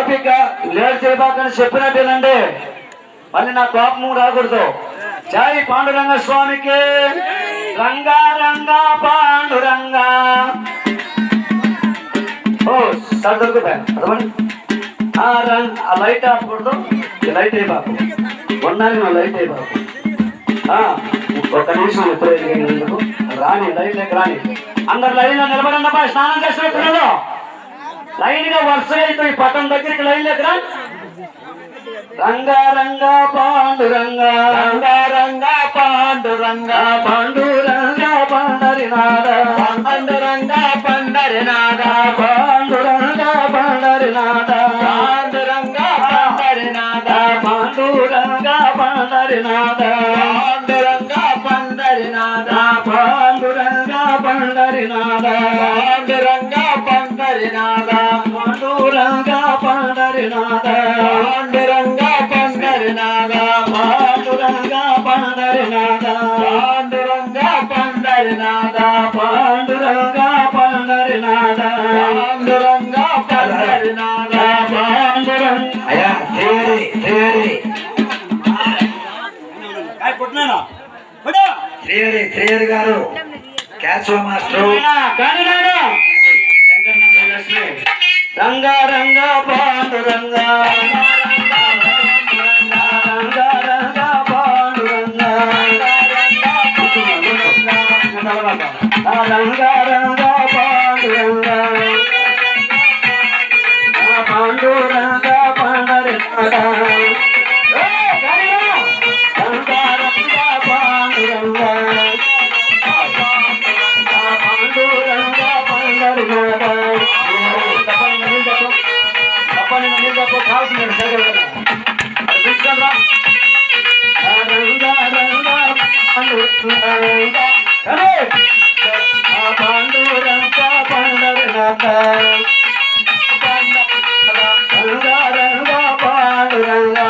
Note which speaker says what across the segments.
Speaker 1: ఓపిక లేట్ చేయబాకని చెప్పినట్టేనండి. మళ్ళీ నా కోపము రాకూడదు. జై పాండురంగ స్వామికి. రంగా రంగా పాండురంగా. ఓ సార్ దొరికిపోయాను. ఆ లైట్ ఆపకూడదు. లైట్ అయిపోకు ఉన్నాను. నా లైట్ అయిపోకు. ఒక్క నిమిషం ఎప్పుడు రాని లైట్ లేక రాని. అందరు లైన్ లో నిలబడండి అబ్బా. స్నానం చేసిన పిల్లలు లైన్ గా వరుసగా అయిపోయి పట్టం దగ్గరికి లైన్ లేక రా. రంగా రంగా పాండురంగా. రంగా రంగా పాండురంగా. పాండురంగా పండరినాద. పాండురంగా పండరినాద. పాండురంగా పండరినాద. పాండురంగా పండరినాద. పాండురంగా పండరినాద. పాండురంగా పండరినాద. పాండురంగా పండరినాద. పాండురంగా పండరినాద. పాండురంగా పండరినాద. పాండురంగా పండరినాద. పాండురంగా పండరినాద. పాండురంగా పండరినాద. పాండురంగా పండరినాద. పాండురంగా పండరినాద. పాండురంగా. అయ్యా శ్రీహరి గారు క్యాచ్ మాస్టర్. రంగా రంగా పాండురంగా. రంగా రంగా పాండురంగా. రంగా రంగా పాండురంగా. పాండురంగా పండరినాద. రంగా రంగా పాండురంగా. పాండురంగా పండరినాద. పాండురంగా పండరినాద. రంగా రంగా పాండురంగా.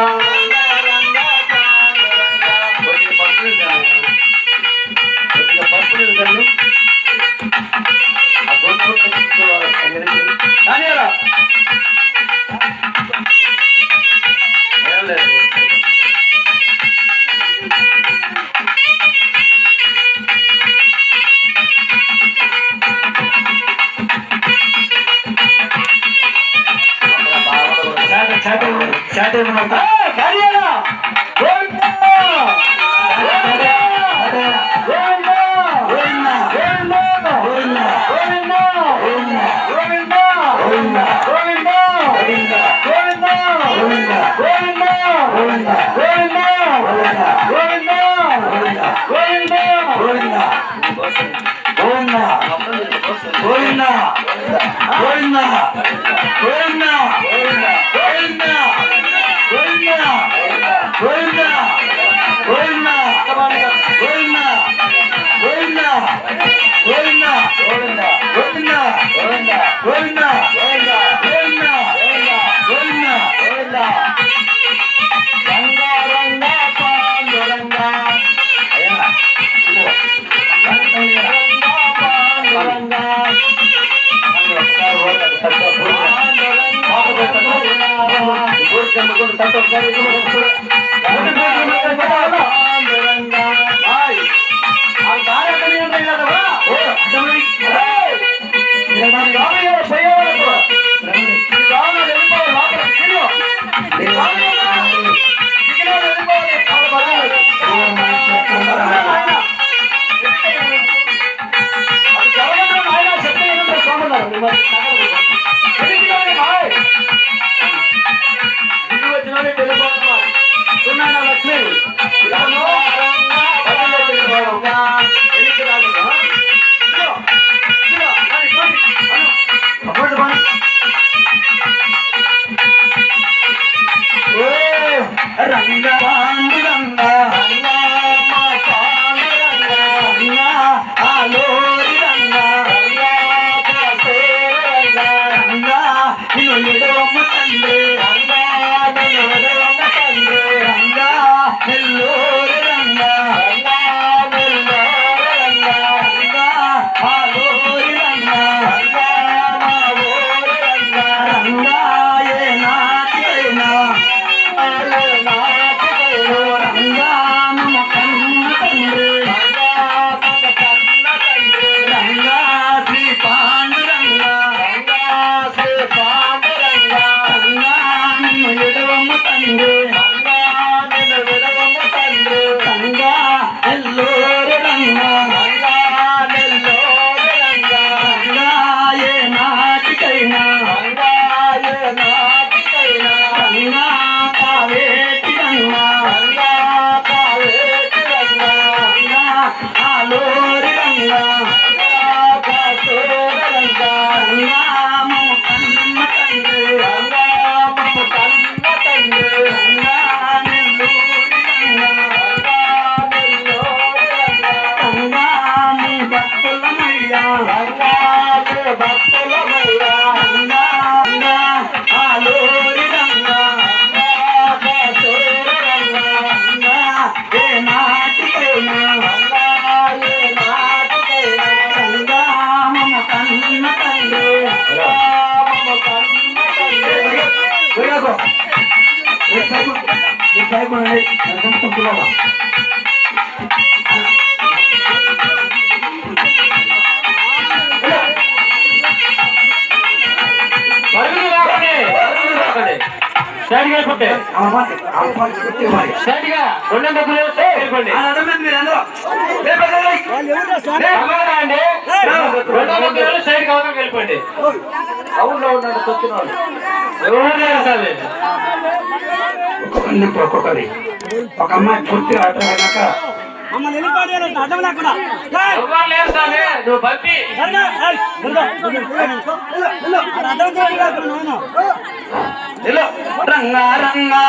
Speaker 1: రంగాయే నా వెళ్ళిపోతే వెళ్ళిపోండి అవును ఉన్నాడు తొక్కినాడు ఒక్కొక్కరి ఒక అమ్మాయి పూర్తిగా అర్థమైనాక రంగా రంగా